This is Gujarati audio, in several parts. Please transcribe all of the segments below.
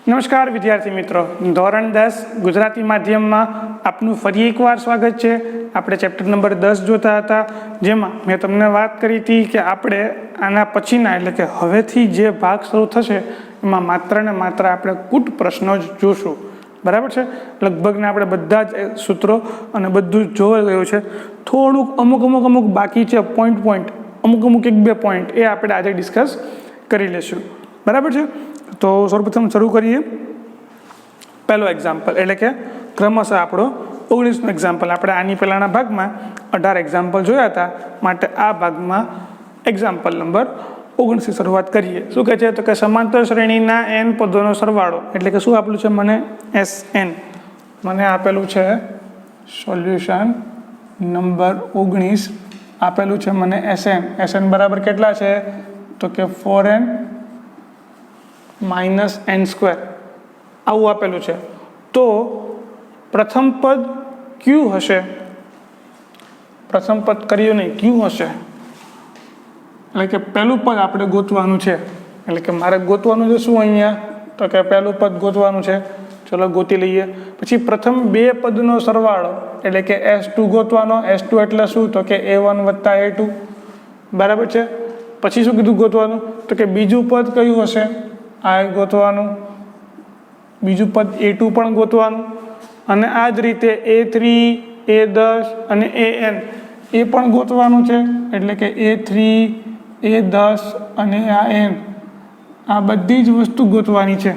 નમસ્કાર વિદ્યાર્થી મિત્રો, ધોરણ 10 ગુજરાતી માધ્યમમાં આપનું ફરી એકવાર સ્વાગત છે। આપણે ચેપ્ટર નંબર 10 જોતા હતા, જેમાં મેં તમને વાત કરી હતી કે આપણે આના પછીના એટલે કે હવેથી જે ભાગ શરૂ થશે એમાં માત્ર ને માત્ર આપણે કૂટ પ્રશ્નો જ જોશું, બરાબર છે। લગભગને આપણે બધા જ સૂત્રો અને બધું જ જોઈ ગયું છે। થોડુંક અમુક બાકી છે, પોઈન્ટ અમુક 1-2 પોઈન્ટ એ આપણે આજે ડિસ્કસ કરી લેશું, બરાબર છે। તો સૌપ્રથમ શરૂ કરીએ। પહેલો એક્ઝામ્પલ એટલે કે ક્રમશઃ આપણો 19નો એક્ઝામ્પલ। આપણે આની પહેલાંના ભાગમાં 18 એક્ઝામ્પલ જોયા હતા, માટે આ ભાગમાં એક્ઝામ્પલ નંબર 19થી શરૂઆત કરીએ। શું કહે છે? તો કે સમાંતર શ્રેણીના n પદોનો સરવાળો એટલે કે શું આપેલું છે મને? Sn। મને આપેલું છે સોલ્યુશન નંબર 19, આપેલું છે મને Sn બરાબર કેટલા છે? તો કે 4n - n², આવું આપેલું છે। તો પ્રથમ પદ ક્યુ હશે? પ્રથમ પદ કર્યું નહીં, ક્યુ હશે એટલે કે પહેલું પદ આપણે ગોતવાનું છે। એટલે કે મારે ગોતવાનું છે શું અહીંયા? તો કે પહેલું પદ ગોતવાનું છે। ચલો ગોતી લઈએ। પછી પ્રથમ બે પદનો સરવાળો એટલે કે S2 ગોતવાનો। S2 એટલે શું? તો કે A1 + A2, બરાબર છે। પછી શું કીધું ગોતવાનું? તો કે બીજું પદ કયું હશે? આ ગોતવાનું, બીજું પદ A2 પણ ગોતવાનું, અને આ જ રીતે A3, A10 અને AN એ પણ ગોતવાનું છે। એટલે કે A3, A10 અને આ n, આ બધી જ વસ્તુ ગોતવાની છે,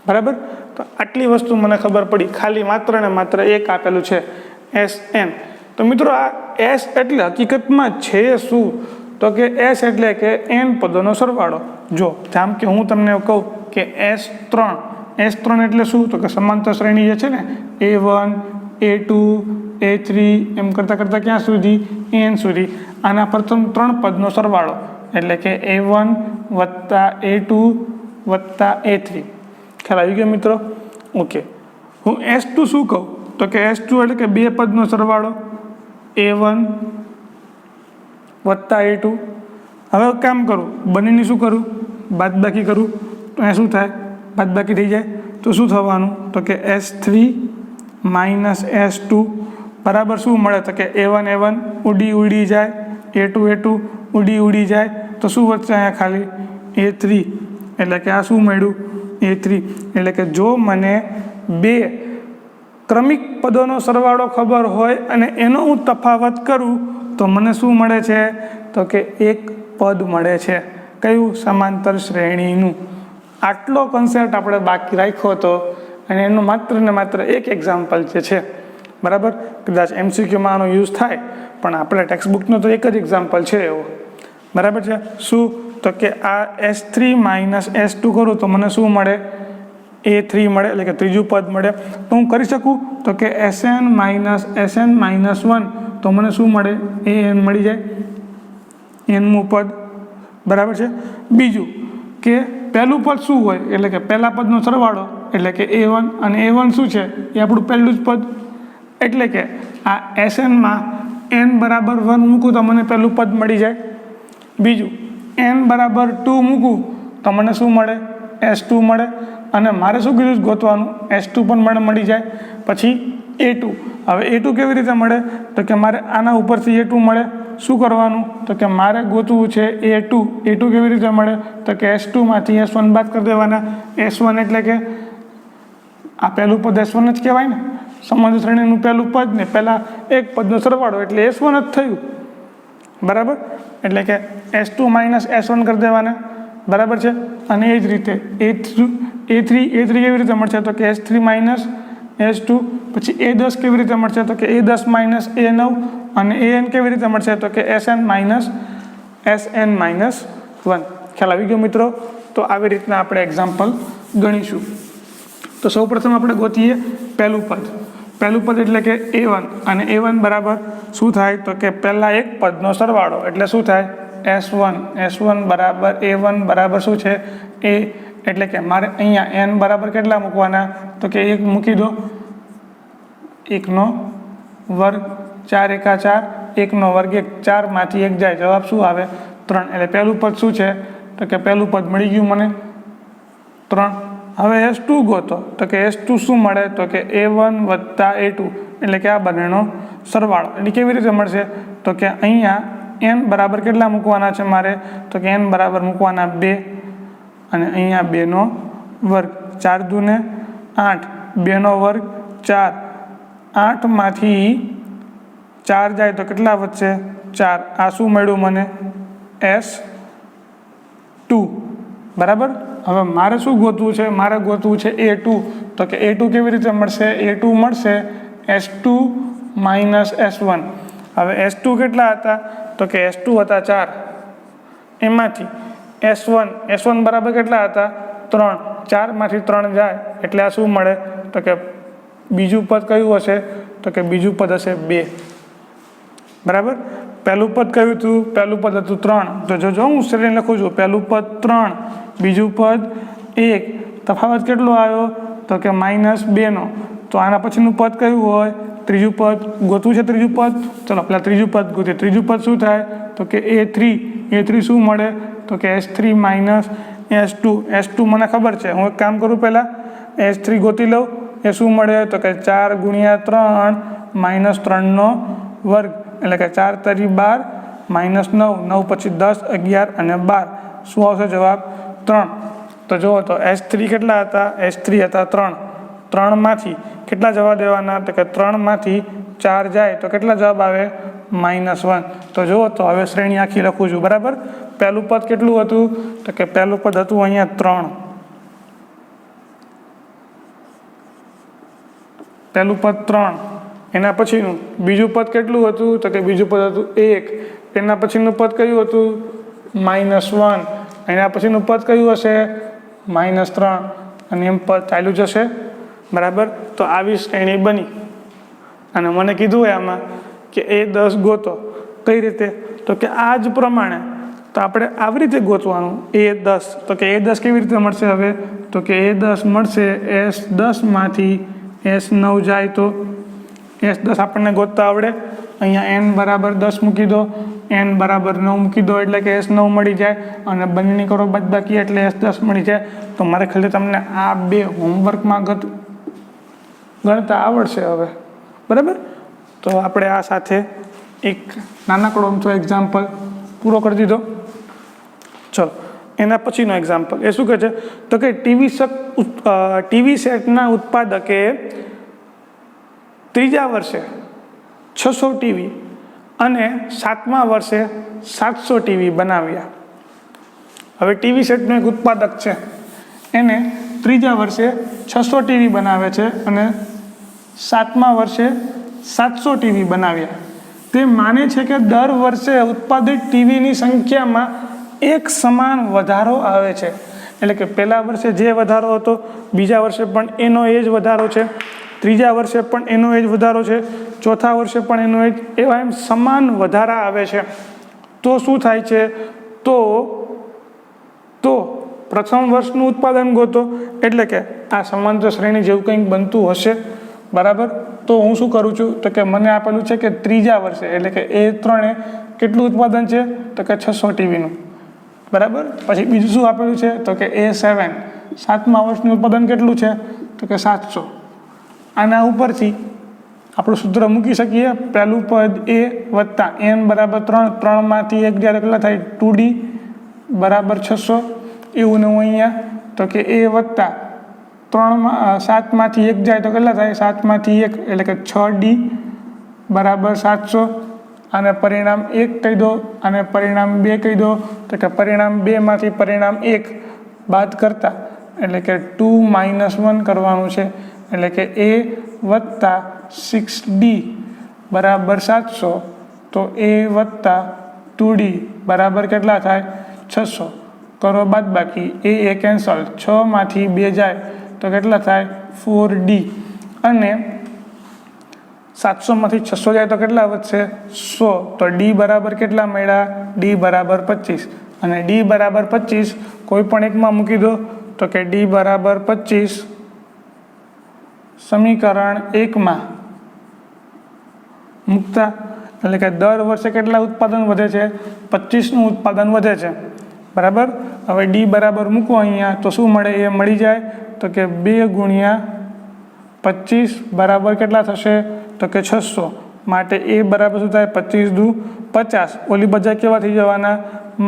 બરાબર। તો આટલી વસ્તુ મને ખબર પડી, ખાલી માત્ર ને માત્ર એક આપેલું છે Sn। તો મિત્રો આ S એટલે હકીકતમાં છે શું? તો કે S એટલે કે n પદોનો સરવાળો। જો જેમ કે હું તમને કહું કે S3 એટલે શું? તો કે સમાંતર શ્રેણી જે છે ને, A1, A2, A3 એમ કરતાં ક્યાં સુધી? n સુધી। આના પ્રથમ 3 પદનો સરવાળો એટલે કે A1 + A2 + A3। ખ્યાલ આવી ગયો મિત્રો? ઓકે। હું S2 શું કહું? તો કે S2 એટલે કે બે પદનો સરવાળો A1 + A2। હવે કામ કરું, બંનેની શું કરું? બાદબાકી કરું, તો અહીંયા શું થાય? બાદબાકી થઈ જાય તો શું થવાનું? તો કે S3 - S2 બરાબર શું મળે? તો કે A1 ઉડી જાય, A2 ઉડી જાય, તો શું વધશે અહીંયા? ખાલી A3। એટલે કે આ શું મળ્યું? A3। એટલે કે જો મને બે ક્રમિક પદોનો સરવાળો ખબર હોય અને એનો હું તફાવત કરું તો મને શું મળે છે? તો કે એક પદ મળે છે। કયું? સમાંતર શ્રેણીનું। આટલો કન્સેપ્ટ આપણે બાકી રાખ્યો હતો, અને એનું માત્ર ને માત્ર એક એક્ઝામ્પલ જે છે, બરાબર। કદાચ MCQમાં આનો યુઝ થાય, પણ આપણે ટેક્સ્ટબુકનો તો એક જ એક્ઝામ્પલ છે એવો, બરાબર છે। શું? તો કે આ S3 - S2 કરું તો મને શું મળે? A3 મળે, એટલે કે ત્રીજું પદ મળે। તો હું કરી શકું તો કે Sn - -1 તો મને શું મળે? AN મળી જાય, nમું પદ, બરાબર છે। બીજું કે પહેલું પદ શું હોય? એટલે કે પહેલા પદનો સરવાળો એટલે કે A1, અને A1 શું છે? એ આપણું પહેલું જ પદ। એટલે કે આ Sn-માં n = 1 મૂકું તો મને પહેલું પદ મળી જાય। બીજું n = 2 મૂકું તો મને શું મળે? S2 મળે। અને મારે શું કીધું ગોતવાનું? S2 પણ મળી જાય। પછી A2। હવે A2 કેવી રીતે મળે? તો કે મારે આના ઉપરથી A2 મળે। શું કરવાનું? તો કે મારે ગોતવું છે A2 કેવી રીતે મળે? તો કે S2માંથી S1 બાદ કરી દેવાના। S1 એટલે કે આ પહેલું પદ S1 જ કહેવાય ને, સમાંતર શ્રેણીનું પહેલું પદ ને પહેલાં એક પદનો સરવાળો એટલે S1 જ થયું, બરાબર। એટલે કે S2 - S1 કરી દેવાના, બરાબર છે। અને એ જ રીતે A3 કેવી રીતે મળશે? તો કે S3 - S2। પછી A10 કેવી રીતે મળશે? તો કે A10 - A9। અને AN કેવી રીતે મળશે? તો કે Sn - -1। ખ્યાલ આવી ગયો મિત્રો? તો આવી રીતના આપણે એક્ઝામ્પલ ગણીશું। તો સૌપ્રથમ આપણે ગોતીએ પહેલું પદ એટલે કે A1, અને A1 બરાબર શું થાય? તો કે પહેલાં એક પદનો સરવાળો એટલે શું થાય? S1 બરાબર A1 બરાબર શું છે? A। એટલે કે મારે અહીંયા n બરાબર કેટલા મૂકવાના? તો કે 1 મૂકી દો, 1² 4 × 4, 1² 1, 4માંથી 1 જાય, જવાબ શું આવે? 3। એટલે પહેલું પદ શું છે? તો કે પહેલું પદ મળી ગયું મને 3। હવે S2 ગોતો તો કે S2 શું મળે તો કે A1 વત્તા A2 એટલે કે આ બંનેનો સરવાળો. એટલે કેવી રીતે મળશે તો કે અહીંયા n બરાબર કેટલા મૂકવાના છે મારે તો કે n બરાબર મૂકવાના 2 અને અહીંયા 2નો વર્ગ. 4 દૂને 8, 2નો વર્ગ 4, 8માંથી 4 જાય તો કેટલા વધશે 4. આ શું મળ્યું મને S2 બરાબર. હવે મારે શું ગોતવું છે મારે ગોતવું છે A2 તો કે A2 કેવી રીતે મળશે A2 મળશે S2 માઇનસ S1. હવે S2 કેટલા હતા તો કે S2 હતા 4, એમાંથી S1 બરાબર કેટલા હતા 3, 4માંથી 3 જાય એટલે આ શું મળે તો કે બીજું પદ કયું હશે તો કે બીજું પદ હશે 2 બરાબર. પહેલું પદ કયું હતું પહેલું પદ હતું 3 તો જો હું શ્રેણી લખું છું પહેલું પદ 3 બીજું પદ 1 તફાવત કેટલો આવ્યો તો કે -2નો. તો આના પછીનું પદ કયું હોય ત્રીજું પદ ગોતવું છે ત્રીજું પદ. ચલો પહેલાં ત્રીજું પદ ગોતીએ. ત્રીજું પદ શું થાય તો કે A3 શું મળે તો કે S3 માઇનસ S2 મને ખબર છે હું એક કામ કરું પહેલાં S3 ગોતી લઉં. એ શું મળે તો કે 4 ગુણ્યા 3 -3નો વર્ગ એટલે કે 4 તરી 12 -9 પછી 10 11 અને 12 શું આવશે જવાબ 3. તો જુઓ તો S3 કેટલા હતા S3 હતા 3માંથી કેટલા જવા દેવાના તો કે 3માંથી 4 જાય તો કેટલા જવાબ આવે -1. તો જુઓ તો હવે શ્રેણી આખી લખું છું બરાબર. પહેલું પદ કેટલું હતું તો કે પહેલું પદ હતું અહીંયા 3, પહેલું પદ 3 એના પછીનું બીજું પદ કેટલું હતું તો કે બીજું પદ હતું 1 એના પછીનું પદ કયું હતું -1 એના પછીનું પદ કયું હશે -3 અને એમ પદ ચાલ્યું જશે બરાબર. તો આવી શ્રેણી બની અને મને કીધું આમાં કે A10 ગોતો. કઈ રીતે તો કે આ જ પ્રમાણે તો આપણે આવી રીતે ગોતવાનું A10 તો કે A10 કેવી રીતે મળશે હવે તો કે A10 મળશે S10માંથી S9 જાય તો S10 આપણને ગોતતા આવડે. અહીંયા n બરાબર 10 મૂકી દો n બરાબર 9 મૂકી દો એટલે કે S9 મળી જાય અને બંનેની કરો બાદબાકી એટલે S10 મળી જાય. તો મારે ખાલી તમને આ 2 હોમવર્કમાં ગણતા આવડશે હવે બરાબર. તો આપણે આ સાથે એક નાનકડો અમથો એક્ઝામ્પલ પૂરો કરી દીધો. ચલો એના પછીનો એક્ઝામ્પલ એ શું કહે છે તો કે ટીવી સેટના ઉત્પાદકે ત્રીજા વર્ષે 600 ટીવી અને 7મા વર્ષે 700 ટીવી બનાવ્યા. હવે ટીવી સેટનો એક ઉત્પાદક છે એને ત્રીજા વર્ષે 600 ટીવી બનાવે છે અને 7મા વર્ષે 700 ટીવી બનાવ્યા. તે માને છે કે દર વર્ષે ઉત્પાદિત ટીવીની સંખ્યામાં એક સમાન વધારો આવે છે. એટલે કે પહેલા વર્ષે જે વધારો હતો બીજા વર્ષે પણ એનો એ જ વધારો છે, ત્રીજા વર્ષે પણ એનો એ જ વધારો છે, ચોથા વર્ષે પણ એનો એ જ એવા એમ સમાન વધારા આવે છે. તો શું થાય છે તો પ્રથમ વર્ષનું ઉત્પાદન ગોતો એટલે કે આ સમાંતર શ્રેણી જેવું કંઈક બનતું હશે બરાબર. તો હું શું કરું છું તો કે મને આપેલું છે કે ત્રીજા વર્ષે એટલે કે A3 કેટલું ઉત્પાદન છે તો કે 600 ટીવીનું બરાબર. પછી બીજું શું આપેલું છે તો કે A7 7મા વર્ષનું ઉત્પાદન કેટલું છે તો કે 700. આના ઉપરથી આપણું સૂત્ર મૂકી શકીએ. પહેલું પદ A વત્તા n બરાબર 3, 3માંથી 1 જ્યારે કેટલા થાય 2D બરાબર 600. એવું ને હું અહીંયા તો કે A વત્તા 7માંથી 1 જાય તો કેટલા થાય 7માંથી 1 એટલે કે 6D બરાબર 700. અને પરિણામ 1 કહી દો અને પરિણામ 2 કહી દો તો કે પરિણામ 2માંથી પરિણામ 1 બાદ કરતા એટલે કે 2 - 1 કરવાનું છે. એટલે કે A વત્તા 6D બરાબર 700 તો A વત્તા 2D બરાબર કેટલા થાય 600. કરો બાદ બાકી એ કેન્સલ 6માંથી 2 જાય તો કેટલા થાય 4D અને 700માંથી 600 જાય તો કેટલા વધશે 100. તો D બરાબર કેટલા મળ્યા D બરાબર 25 અને D બરાબર 25 કોઈ પણ એકમાં મૂકી દો તો કે D બરાબર 25 સમીકરણ 1માં મૂકતા એટલે કે દર વર્ષે કેટલા ઉત્પાદન વધે છે 25નું ઉત્પાદન વધે છે બરાબર. હવે D બરાબર મૂકો અહીંયા તો શું મળે એ મળી જાય તો કે 2 ગુણ્યા 25 બરાબર કેટલા થશે તો કે 600 માટે એ બરાબર શું થાય 25 દુ 50 ઓલી બધા કેવા થઈ જવાના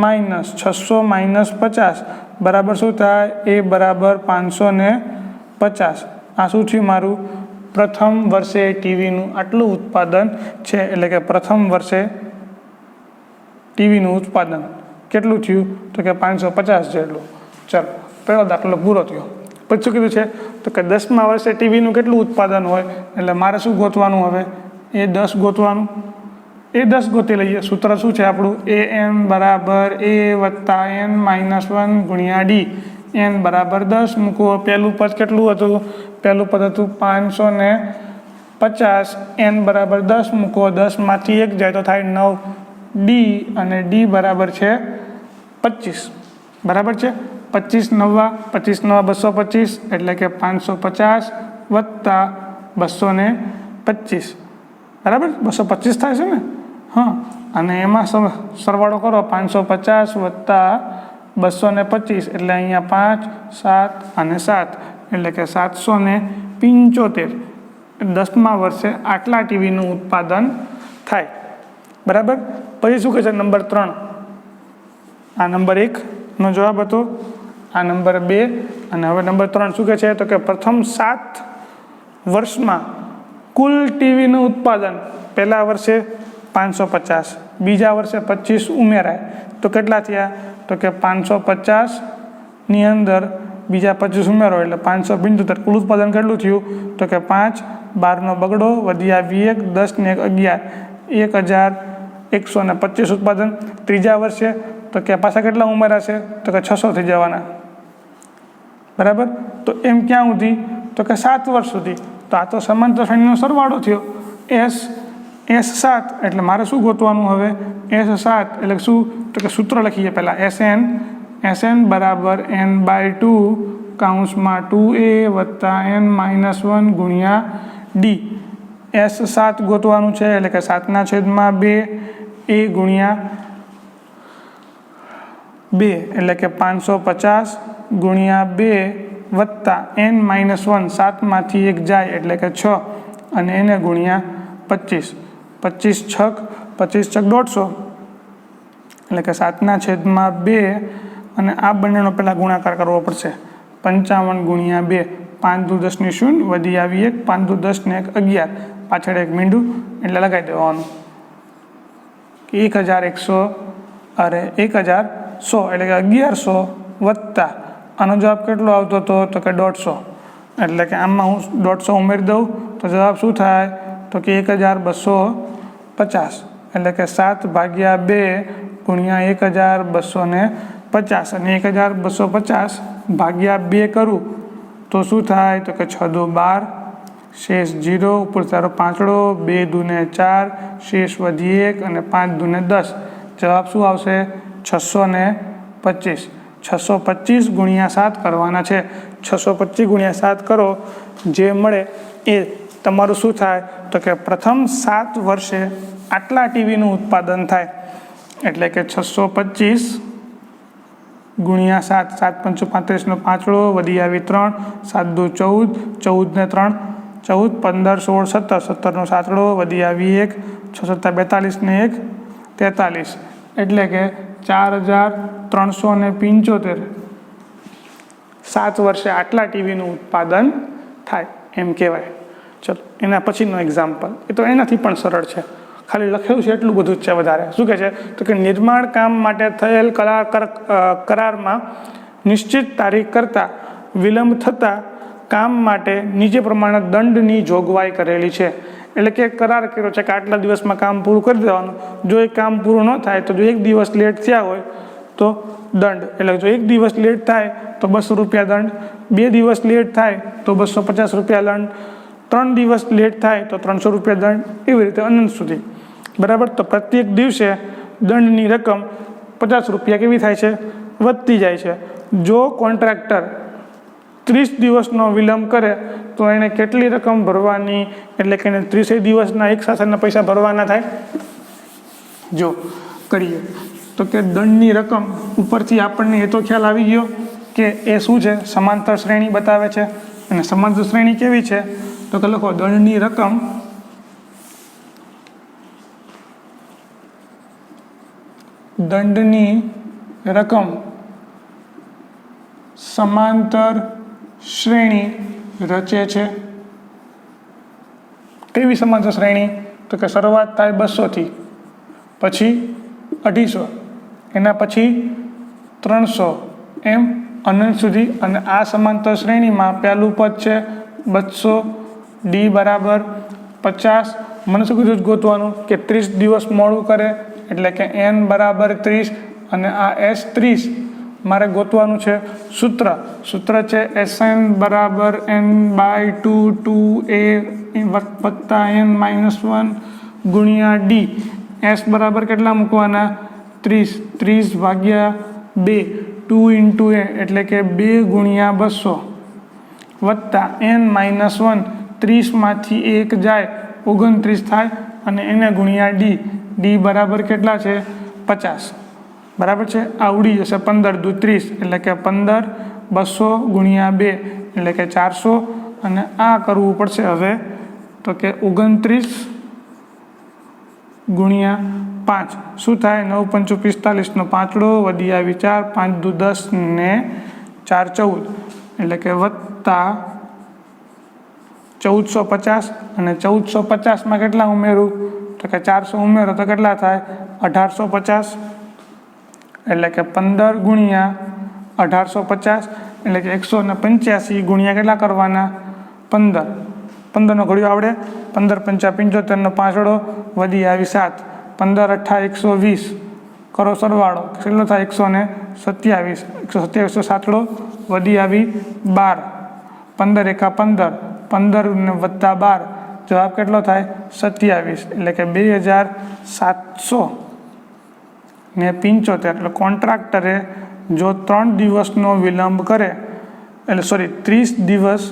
માઇનસ 600 માઇનસ 50 બરાબર શું થાય એ બરાબર 550 આ શું થયું મારું પ્રથમ વર્ષે ટીવીનું આટલું ઉત્પાદન છે એટલે કે પ્રથમ વર્ષે ટીવીનું ઉત્પાદન કેટલું થયું તો કે 550 જેટલું ચાલો પહેલો દાખલો પૂરો થયો પછી શું કીધું છે તો કે 10મા વર્ષે ટીવીનું કેટલું ઉત્પાદન હોય એટલે મારે શું ગોતવાનું હવે એ 10 ગોતવાનું એ 10 ગોતી લઈએ સૂત્ર શું છે આપણું an બરાબર a વત્તા n માઇનસ 1 ગુણ્યા d n બરાબર 10 મૂકો પહેલું પદ કેટલું હતું પહેલું પદ હતું 550 n બરાબર 10 મૂકો 10માંથી 1 જાય તો થાય 9 d અને d બરાબર છે 25 બરાબર છે 25 નવા 225 એટલે કે 550 વત્તા 225 બરાબર 225 થાય છે ને હા અને એમાં સરવાળો કરો 550 વત્તા 225 એટલે અહીંયા 5 7 અને 7 એટલે કે 775 10મા વર્ષે આટલા ટીવીનું ઉત્પાદન થાય બરાબર પછી શું કહે છે નંબર 3 આ નંબર 1 નો જવાબ હતો આ નંબર 2 અને હવે નંબર 3 શું કહે છે તો કે પ્રથમ 7 વર્ષમાં કુલ ટીવીનું ઉત્પાદન પહેલા વર્ષે 550 બીજા વર્ષે 25 ઉમેરાય તો કેટલા થયા તો કે 550ની અંદર બીજા 25 ઉમેરો એટલે 575 કુલ ઉત્પાદન કેટલું થયું તો કે 5 12નો બગડો વધી આવી 1 10 ને 11 1125 ઉત્પાદન ત્રીજા વર્ષે તો કે પાછા કેટલા ઉમેરાશે તો કે 600 થઈ જવાના બરાબર તો એમ ક્યાં સુધી તો કે 7 વર્ષ સુધી તો આ તો સમાંતર શ્રેણીનો સરવાળો થયો S7 એટલે મારે શું ગોતવાનું હવે S7 એટલે શું તો કે સૂત્ર લખીએ પહેલાં SN બરાબર n/2 કૌંસમાં 2a વત્તા n માઇનસ 1 ગુણ્યા d S7 ગોતવાનું છે એટલે કે 7/2 a ગુણ્યા 2 એટલે કે 550 ગુણ્યા 2 વત્તા n માઇનસ 1 7માંથી 1 જાય એટલે કે 6 અને એને ગુણ્યા 25 25 છક 150 એટલે કે 7/2 અને આ બંનેનો પહેલાં ગુણાકાર કરવો પડશે 55 ગુણ્યા 2 5 દુ 10 ની 0 વધી આવી 1 5 દુ 10 ને 1 11 પાછળ એક મીંડું એટલે લગાવી દેવાનું 1100 એટલે કે 1100 વત્તા આનો જવાબ કેટલો આવતો હતો તો કે 150 એટલે કે આમાં હું 150 ઉમેરી દઉં તો જવાબ શું થાય તો કે 1250 એટલે કે 7/2 ગુણ્યા 1250 અને 1250 ભાગ્યા 2 કરું તો શું થાય તો કે 6 દુ 12 શેષ 0 ઉપર તારો પાંચડો 2 દુ 4 શેષ વધી 1 અને 5 દુ 10 જવાબ શું આવશે 625 625 ગુણ્યા 7 કરવાના છે 625 ગુણ્યા 7 કરો જે મળે એ તમારું શું થાય તો કે પ્રથમ 7 વર્ષે આટલા ટીવીનું ઉત્પાદન થાય એટલે કે 625 ગુણ્યા 7 7 × 5 = 35નો પાંચડો વધી આવી 3 7 દુ 14 14 ને 3 14 15 16 17 17નો સાતડો વધી આવી 1 6 × 7 = 42 ને 1 43 એટલે કે 4375 7 વર્ષે આટલા ટીવીનું ઉત્પાદન થાય એમ કહેવાય ચલો એના પછીનો એક્ઝામ્પલ એ તો એનાથી પણ સરળ છે ખાલી લખેલું છે એટલું બધું જ છે વધારે શું કહે છે તો કે નિર્માણ કામ માટે થયેલ કરારમાં નિશ્ચિત તારીખ કરતાં વિલંબ થતાં કામ માટે નીચે પ્રમાણે દંડની જોગવાઈ કરેલી છે એટલે કે કરાર કર્યો છે કે આટલા દિવસમાં કામ પૂરું કરી દેવાનું જો એ કામ પૂરું ન થાય તો જો 1 દિવસ લેટ થયા હોય તો દંડ એટલે જો 1 દિવસ લેટ થાય તો 200 રૂપિયા દંડ 2 દિવસ લેટ થાય તો 250 રૂપિયા દંડ 3 દિવસ લેટ થાય તો 300 રૂપિયા દંડ એવી રીતે અનંત સુધી બરાબર તો પ્રત્યેક દિવસે દંડની રકમ 50 રૂપિયા કેવી થાય છે વધતી જાય છે જો કોન્ટ્રાક્ટર 30 દિવસનો વિલંબ કરે તો એને કેટલી રકમ ભરવાની એટલે કે એને 30 દિવસના એક સાથેના પૈસા ભરવાના થાય જો કરીએ તો કે દંડની રકમ ઉપરથી આપણને એ તો ખ્યાલ આવી ગયો કે એ શું છે, સમાંતર શ્રેણી બતાવે છે. અને સમાંતર શ્રેણી કેવી છે, તો કે લખો દંડની રકમ સમાંતર શ્રેણી રચે છે. કેવી સમાંતર શ્રેણી, તો કે શરૂઆત થાય 200 પછી 250, એના પછી 300, એમ અનંત સુધી. અને આ સમાંતર શ્રેણીમાં પહેલું પદ છે 200, ડી બરાબર 50. મને શું કીધું ગોતવાનું કે 30 દિવસ મોડું કરે, એટલે કે n બરાબર 30, અને આ s 30 મારે ગોતવાનું છે. સૂત્ર છે Sn બરાબર n/2 2a વત્તા n-1 ગુણ્યા ડી. s બરાબર કેટલા મૂકવાના, 30 ભાગ્યા 2, 2 × a એટલે કે 2 ગુણ્યા 200 વત્તા n-1, 30માંથી 1 જાય 29 થાય, અને એને ગુણ્યા ડી બરાબર કેટલા છે, 50. બરાબર છે. આ ઉડી જશે 15 દુ 30 એટલે કે 15, 200 ગુણ્યા 2 એટલે કે 400, અને આ કરવું પડશે હવે, તો કે 29 ગુણ્યા 5 શું થાય, 9 × 5 = 45 નો પાંચડો વધી આવી 4, 5 દુ 10 ને 4 14 એટલે કે વત્તા 1450. અને 1450માં કેટલા ઉમેરું, તો કે 400 ઉમેરો તો કેટલા થાય, 1850. એટલે કે 15 ગુણ્યા 1850 એટલે કે 185 ગુણ્યા કેટલા કરવાના, 15 નો ઘડિયો આવડે, 15 × 5 = 75 નો પાંચડો વધી આવી 7, 15 × 8 = 120, કરો સરવાળો કેટલો થાય, 127, 127 સાતડો વધી આવી 12, 15 × 15, 15 ને વત્તા 12 જવાબ કેટલો થાય, 27, એટલે કે 2775. એટલે કોન્ટ્રાક્ટરે જો 3 દિવસનો વિલંબ કરે, એટલે 30 દિવસ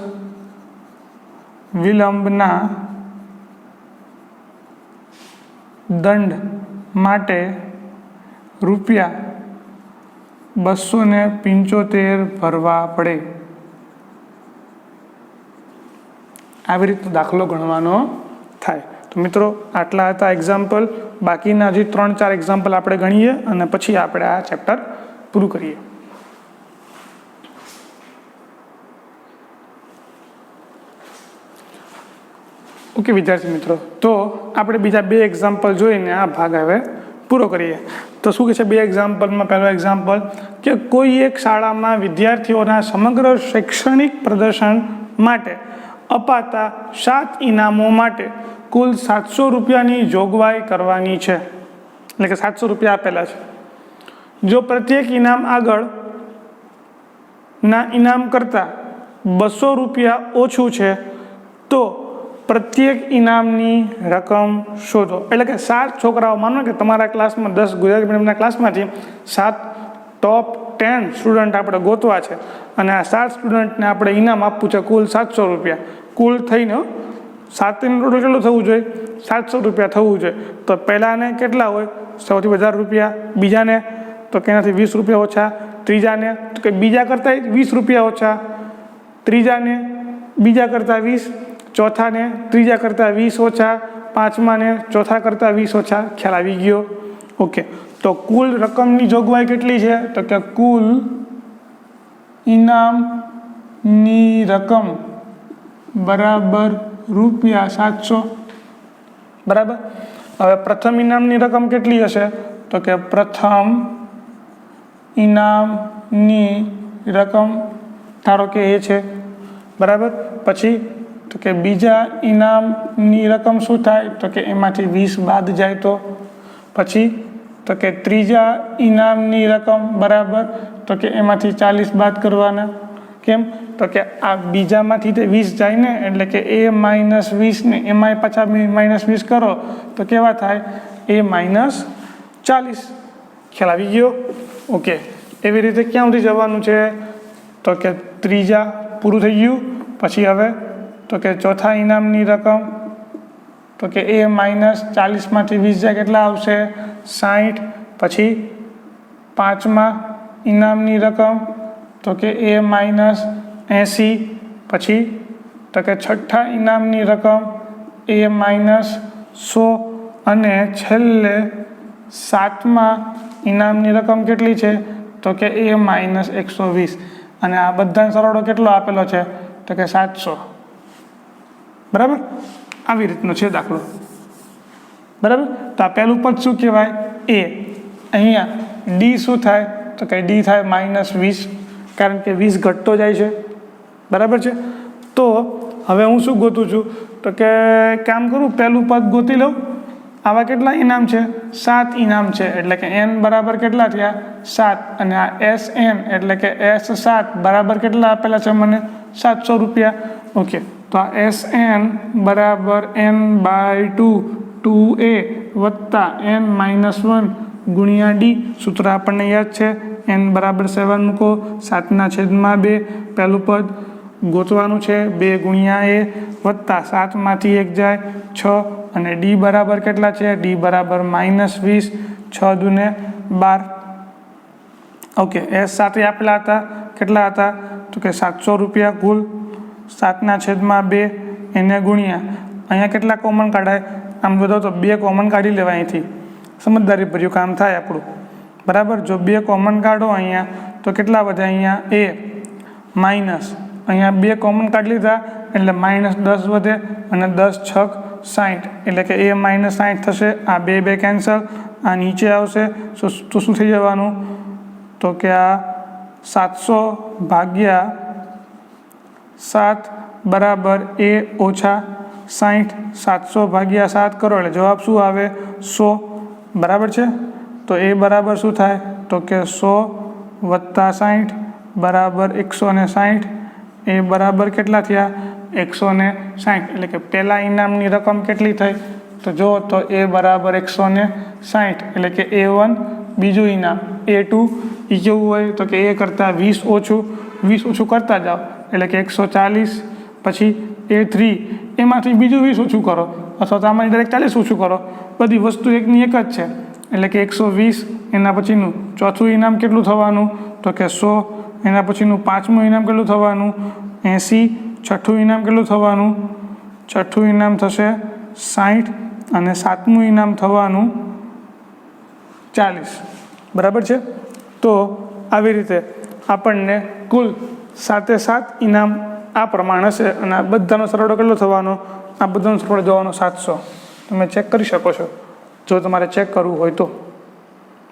વિલંબના દંડ માટે ₹275 ભરવા પડે. આવી રીતે દાખલો ગણવાનો થાય. તો મિત્રો આટલા હતા એક્ઝામ્પલ. બાકીના હજી 3-4 એક્ઝામ્પલ આપણે ગણીએ અને પછી આપણે આ ચેપ્ટર પૂરું કરીએ. ઓકે વિદ્યાર્થી મિત્રો, તો આપણે બીજા 2 એક્ઝામ્પલ જોઈને આ ભાગ હવે પૂરો કરીએ. તો શું કહે છે 2 એક્ઝામ્પલમાં? પહેલો એક્ઝામ્પલ કે કોઈ એક શાળામાં વિદ્યાર્થીઓના સમગ્ર શૈક્ષણિક પ્રદર્શન માટે અપાતા 7 ઇનામો માટે કુલ 700 રૂપિયાની જોગવાઈ કરવાની છે. એટલે કે 700 રૂપિયા આપેલા છે. જો પ્રત્યેક ઇનામ આગળના ઇનામ કરતાં 200 રૂપિયા ઓછું છે તો પ્રત્યેક ઇનામની રકમ શોધો. એટલે કે 7 છોકરાઓ, માનો કે તમારા ક્લાસમાં 10 ગુજરાતી મીડિયમના ક્લાસમાંથી 7 ટોપ 10 સ્ટુડન્ટ આપણે ગોતવા છે, અને આ 7 સ્ટુડન્ટને આપણે ઇનામ આપવું છે કુલ 700 રૂપિયા. કુલ થઈને 7 નું ટોટલ કેટલું થવું જોઈએ, 700 રૂપિયા થવું જોઈએ. તો પહેલાને કેટલા હોય, સૌથી વધારે રૂપિયા, બીજાને તો કે એનાથી 20 રૂપિયા ઓછા, ત્રીજાને તો કે બીજા કરતાં 20 રૂપિયા ઓછા, ત્રીજાને બીજા કરતાં 20, ચોથાને ત્રીજા કરતાં 20 ઓછા, પાંચમાને ચોથા કરતાં 20 ઓછા. ખ્યાલ આવી ગયો? ઓકે. તો કુલ રકમની જોગવાઈ કેટલી છે, તો કે કુલ ઇનામની રકમ બરાબર ₹700. બરાબર. હવે પ્રથમ ઇનામની રકમ કેટલી હશે, તો કે પ્રથમ ઇનામની રકમ ધારો કે એ છે. બરાબર. પછી તો કે બીજા ઇનામની રકમ શું થાય, તો કે એમાંથી 20 બાદ જાય તો. પછી તો કે ત્રીજા ઇનામની રકમ બરાબર, તો કે એમાંથી 40 બાદ કરવાના. કેમ, તો કે આ બીજામાંથી તે 20 જાય ને, એટલે કે a - 20 ને એમાંય પાછા -20 કરો તો કેવા થાય, a - 40. ખ્યાલ આવી ગયો? ઓકે. એવી રીતે ક્યાં સુધી જવાનું છે, તો કે ત્રીજા પૂરું થઈ ગયું. પછી હવે તો કે ચોથા ઇનામની રકમ, તો કે a - 40માંથી 20 જાય કેટલા આવશે, 60. પછી પાંચમા ઇનામની રકમ તો કે A-80, પછી તો કે છઠ્ઠા ઇનામની રકમ A-100 અને છેલ્લે સાતમા ઇનામની રકમ કેટલી છે તો કે A-120 અને આ બધાનો સરવાળો કેટલો આપેલો છે તો કે 700. બરાબર, આવી રીતનો છે દાખલો. બરાબર, તો આ પહેલું પદ શું કહેવાય A. અહીંયા D શું થાય તો કે D થાય -20, કારણ કે 20 ઘટતો જાય છે. બરાબર છે. તો હવે હું શું ગોતું છું તો કે કામ કરું, પહેલું પદ ગોતી લઉં. આવા કેટલા ઇનામ છે 7 ઇનામ છે, એટલે કે n બરાબર કેટલા થયા 7 અને આ SN એટલે કે S7 બરાબર કેટલા આપેલા છે મને 700 રૂપિયા. ઓકે, તો આ SN બરાબર n/2 2A વત્તા n-1 ગુણ્યા D. સૂત્ર આપણને યાદ છે, n બરાબર 7 મૂકો, 7/2 પહેલું પદ ગોતવાનું છે, 2 ગુણ્યા A વત્તા 7માંથી 1 જાય 6 અને D બરાબર કેટલા છે D બરાબર -20, 6 દુને 12. ઓકે, S7 આપેલા હતા, કેટલા હતા તો કે 700 રૂપિયા કુલ. 7/2 એને ગુણ્યા, અહીંયા કેટલા કોમન કાઢાય, આમ બધો તો 2 કોમન કાઢી લેવાય અહીંથી, સમજદારી ભર્યું કામ થાય આપણું. બરાબર, જો 2 કોમન કાઢો અહીંયા તો કેટલા વધે, અહીંયા A માઇનસ, અહીંયા 2 કોમન કાઢી લીધા એટલે -10 વધે અને 10 × 6 60, એટલે કે A-60 થશે. આ 2 કેન્સલ, આ નીચે આવશે તો શું થઈ જવાનું તો કે આ 700 ભાગ્યા 7 બરાબર A-60, 700 ભાગ્યા 7 કરો એટલે જવાબ શું આવે 100. બરાબર છે. તો A બરાબર શું થાય તો કે 100 વત્તા 60 બરાબર 160. એ બરાબર કેટલા થયા 160, એટલે કે પહેલા ઇનામની રકમ કેટલી થઈ તો જો તો A બરાબર 160, એટલે કે A1 બીજું ઇનામ. A2 એ કેવું હોય તો કે A કરતાં 20 ઓછું કરતા જાઓ એટલે કે 140. પછી A3 એમાંથી બીજું 20 ઓછું કરો અથવા તો આમાંથી ડાયરેક્ટ 40 ઓછું કરો, બધી વસ્તુ એકની એક જ છે એટલે કે 120. એના પછીનું ચોથું ઇનામ કેટલું થવાનું તો કે 100. એના પછીનું પાંચમું ઇનામ કેટલું થવાનું 80. છઠ્ઠું ઇનામ કેટલું થવાનું, છઠ્ઠું ઇનામ થશે 60 અને સાતમું ઇનામ થવાનું 40. બરાબર છે. તો આવી રીતે આપણને કુલ 7 ઇનામ આ પ્રમાણે છે અને આ બધાનો સરવાળો કેટલો થવાનો, આ બધાનો સરવાળો જવાનો 700. તમે ચેક કરી શકો છો જો તમારે ચેક કરવું હોય તો.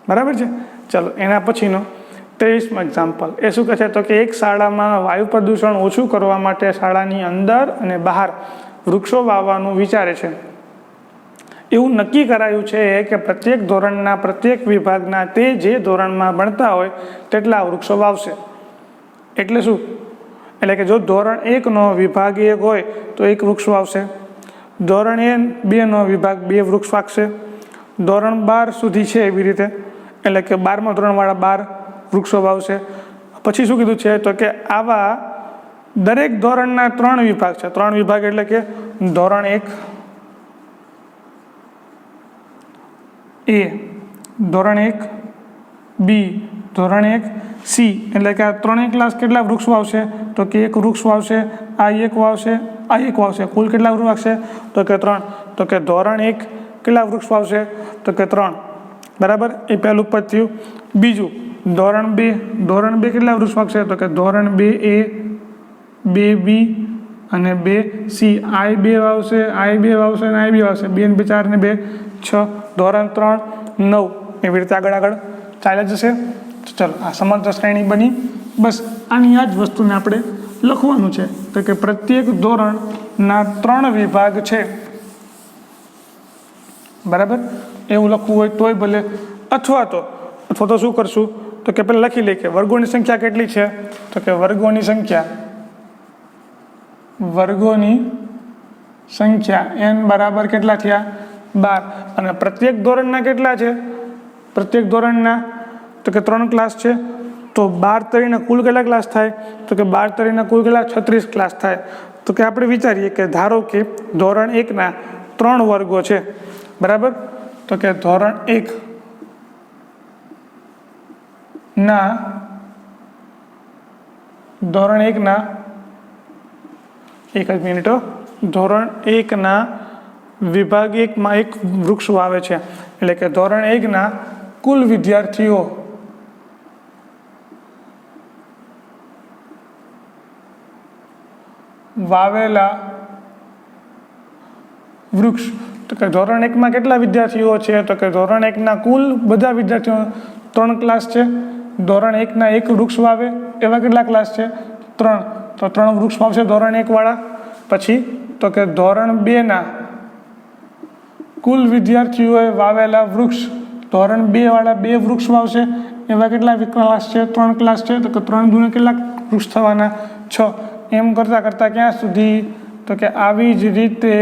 બરાબર છે. ચાલો, એના પછીનો 23મો એક્ઝામ્પલ. એ શું કહે છે તો કે એક શાળામાં વાયુ પ્રદૂષણ ઓછું કરવા માટે શાળાની અંદર અને બહાર વૃક્ષો વાવવાનું વિચારે છે. એવું નક્કી કરાયું છે કે પ્રત્યેક ધોરણના પ્રત્યેક વિભાગના તે જે ધોરણમાં ભણતા હોય તેટલા વૃક્ષો વાવશે. એટલે શું, એટલે કે જો ધોરણ 1નો વિભાગ 1 હોય તો 1 વૃક્ષ વાવશે, ધોરણ 2નો વિભાગ 2 વૃક્ષ વાવશે, ધોરણ 12 સુધી છે એવી રીતે, એટલે કે 12મા ધોરણવાળા 12 વૃક્ષો વાવશે. પછી શું કીધું છે તો કે આવા દરેક ધોરણના 3 વિભાગ છે. 3 વિભાગ એટલે કે ધોરણ 1 A, ધોરણ 1 B, ધોરણ 1 C, એટલે કે આ 3 ક્લાસ કેટલા વૃક્ષ વાવશે તો કે 1 વૃક્ષ વાવશે, આ 1 વાવશે, આ 1 વાવશે. કુલ કેટલા વૃક્ષ વાવશે તો કે 3. તો કે ધોરણ 1 કેટલા વૃક્ષ વાવશે તો કે 3. બરાબર, એ પહેલું પદ થયું. બીજું ધોરણ 2 કેટલા વૃક્ષ વાવશે તો કે ધોરણ 2A, 2B અને 2C. I2 વાવશે, I2 વાવશે અને I2 વાવશે. 2 ને 2 4 ને 2 6. ધોરણ 3 9. એવી રીતે આગળ ચાલ્યા જશે. ચાલો, આ સમાંતર શ્રેણી બની. બસ આની આ જ વસ્તુને આપણે લખવાનું છે તો કે પ્રત્યેક ધોરણના 3 વિભાગ છે. બરાબર, એવું લખવું હોય તોય ભલે, અથવા તો શું કરશું તો કે પહેલાં લખી લઈએ કે વર્ગોની સંખ્યા કેટલી છે તો કે વર્ગોની સંખ્યા n બરાબર કેટલા થયા 12. અને પ્રત્યેક ધોરણના કેટલા છે, પ્રત્યેક ધોરણના તો કે 3 ક્લાસ છે. તો 12 તરીને કુલ કેટલા ક્લાસ થાય તો કે 12 તરીને કુલ કેટલા 36 ક્લાસ થાય. તો કે આપણે વિચારીએ કે ધારો કે ધોરણ 1ના 3 વર્ગો છે. બરાબર, તો કે ધોરણ 1 ના ધોરણ 1ના એક જ મિનિટ ધોરણ 1ના વિભાગ 1માં એક વૃક્ષ વાવે છે, એટલે કે ધોરણ 1ના કુલ વિદ્યાર્થીઓ વાવેલા વૃક્ષ, તો કે ધોરણ 1માં કેટલા વિદ્યાર્થીઓ છે, તો કે ધોરણ 1ના કુલ બધા વિદ્યાર્થીઓ 3 ક્લાસ છે, ધોરણ 1ના એક વૃક્ષ વાવે એવા કેટલા ક્લાસ છે 3, તો 3 વૃક્ષ વાવશે ધોરણ 1 વાળા. પછી તો કે ધોરણ 2ના કુલ વિદ્યાર્થીઓએ વાવેલા વૃક્ષ, ધોરણ 2 વાળા 2 વૃક્ષ વાવશે એવા કેટલા ક્લાસ છે 3 ક્લાસ છે, તો કે 3 દૂને કેટલા વૃક્ષ થવાના 6. એમ કરતાં કરતાં ક્યાં સુધી, તો કે આવી જ રીતે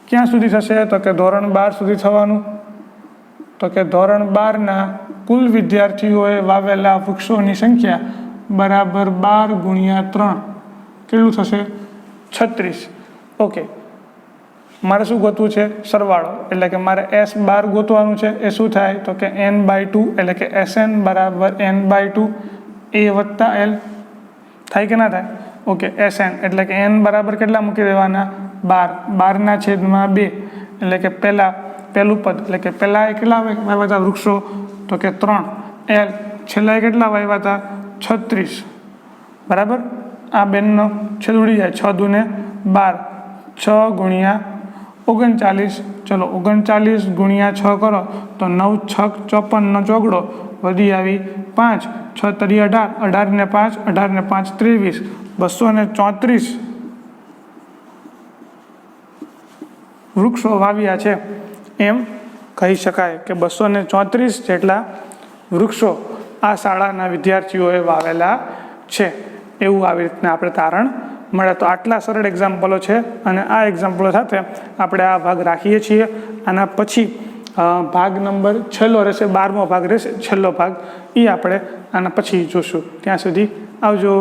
ક્યાં સુધી થશે, તો કે ધોરણ 12 સુધી થવાનું. તો કે ધોરણ 12ના કુલ વિદ્યાર્થીઓએ વાવેલા વૃક્ષોની સંખ્યા બરાબર 12 ગુણ્યા 3 કેટલું થશે 36. ઓકે, મારે શું ગોતવું છે સરવાળો, એટલે કે મારે S12 ગોતવાનું છે. એ શું થાય, તો કે n/2 એટલે કે Sn બરાબર n/2 a વત્તા l થાય કે ના થાય. ઓકે, Sn એટલે કે n બરાબર કેટલા મૂકી દેવાના 12, 12ના છેદમાં 2 એટલે કે પહેલું પદ એટલે કે પહેલા કેટલા વાવ્યા હતા વૃક્ષો, તો કે 3, l છેલ્લા કેટલા વાવ્યા હતા 36 બરાબર. આ બેનનો છેદ ઉડી જાય, 6 દૂને 12, 6 ગુણ્યા 39, ચલો 39 ગુણ્યા 6 કરો તો 9 6 54નો ચોગડો વધી આવી 5, 6 તરી 18, 18 ને 5, 18 ને 5 23, 234 વૃક્ષો વાવ્યા છે. એમ કહી શકાય કે 234 જેટલા વૃક્ષો આ શાળાના વિદ્યાર્થીઓએ વાવેલા છે, એવું આવી રીતના આપણે તારણ મળે. તો આટલા સરળ એક્ઝામ્પલો છે અને આ એક્ઝામ્પલો સાથે આપણે આ ભાગ રાખીએ છીએ. આના પછી ભાગ નંબર છેલ્લો રહેશે, 12મો ભાગ રહેશે, છેલ્લો ભાગ એ આપણે આના પછી જોશું. ત્યાં સુધી આવજો.